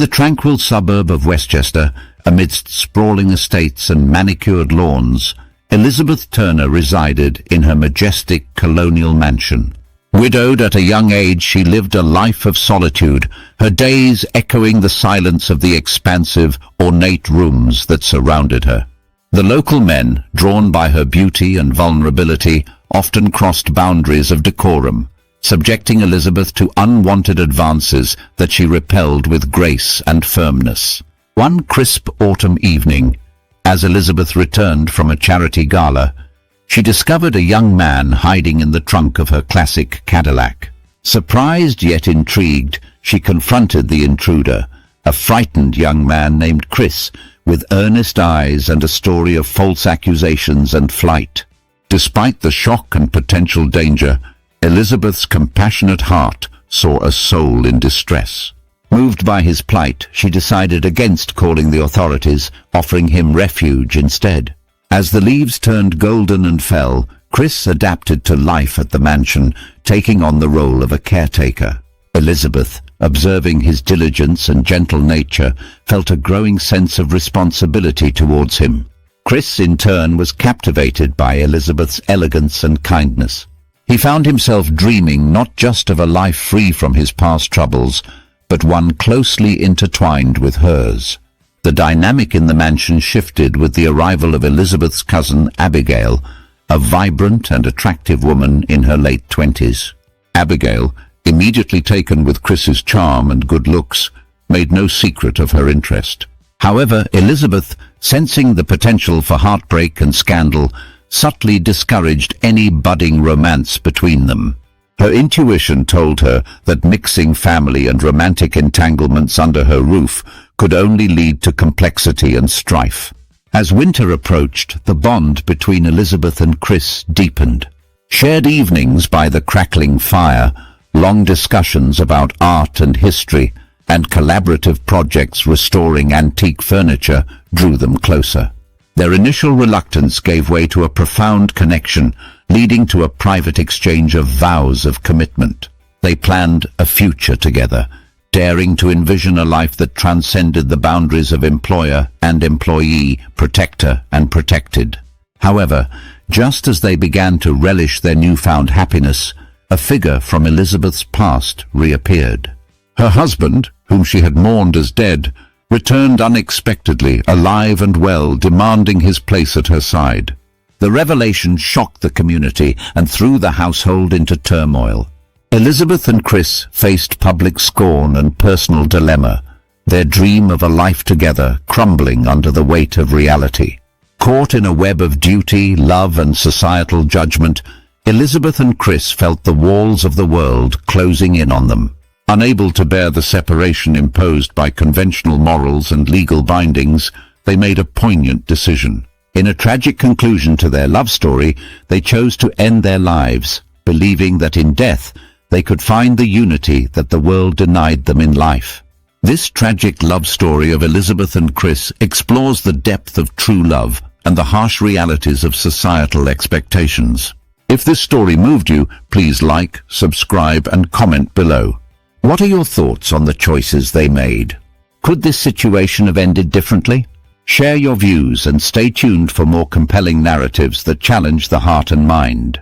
the tranquil suburb of Westchester, amidst sprawling estates and manicured lawns, Elizabeth Turner resided in her majestic colonial mansion. Widowed at a young age, she lived a life of solitude, her days echoing the silence of the expansive, ornate rooms that surrounded her. The local men, drawn by her beauty and vulnerability, often crossed boundaries of decorum, subjecting Elizabeth to unwanted advances that she repelled with grace and firmness. One crisp autumn evening, as Elizabeth returned from a charity gala, she discovered a young man hiding in the trunk of her classic Cadillac. Surprised yet intrigued, she confronted the intruder, a frightened young man named Chris, with earnest eyes and a story of false accusations and flight. Despite the shock and potential danger, Elizabeth's compassionate heart saw a soul in distress. Moved by his plight, she decided against calling the authorities, offering him refuge instead. As the leaves turned golden and fell, Chris adapted to life at the mansion, taking on the role of a caretaker. Elizabeth, observing his diligence and gentle nature, felt a growing sense of responsibility towards him. Chris, in turn, was captivated by Elizabeth's elegance and kindness. He found himself dreaming not just of a life free from his past troubles, but one closely intertwined with hers. The dynamic in the mansion shifted with the arrival of Elizabeth's cousin Abigail, a vibrant and attractive woman in her late 20s. Abigail, immediately taken with Chris's charm and good looks, made no secret of her interest. However, Elizabeth, sensing the potential for heartbreak and scandal, subtly discouraged any budding romance between them. Her intuition told her that mixing family and romantic entanglements under her roof could only lead to complexity and strife. As winter approached, the bond between Elizabeth and Chris deepened. Shared evenings by the crackling fire, long discussions about art and history, and collaborative projects restoring antique furniture drew them closer. Their initial reluctance gave way to a profound connection, leading to a private exchange of vows of commitment. They planned a future together, daring to envision a life that transcended the boundaries of employer and employee, protector and protected. However, just as they began to relish their newfound happiness, a figure from Elizabeth's past reappeared. Her husband, whom she had mourned as dead, returned unexpectedly, alive and well, demanding his place at her side. The revelation shocked the community and threw the household into turmoil. Elizabeth and Chris faced public scorn and personal dilemma, their dream of a life together crumbling under the weight of reality. Caught in a web of duty, love and societal judgment, Elizabeth and Chris felt the walls of the world closing in on them. Unable to bear the separation imposed by conventional morals and legal bindings, they made a poignant decision. In a tragic conclusion to their love story, they chose to end their lives, believing that in death they could find the unity that the world denied them in life. This tragic love story of Elizabeth and Chris explores the depth of true love and the harsh realities of societal expectations. If this story moved you, please like, subscribe and comment below. What are your thoughts on the choices they made? Could this situation have ended differently? Share your views and stay tuned for more compelling narratives that challenge the heart and mind.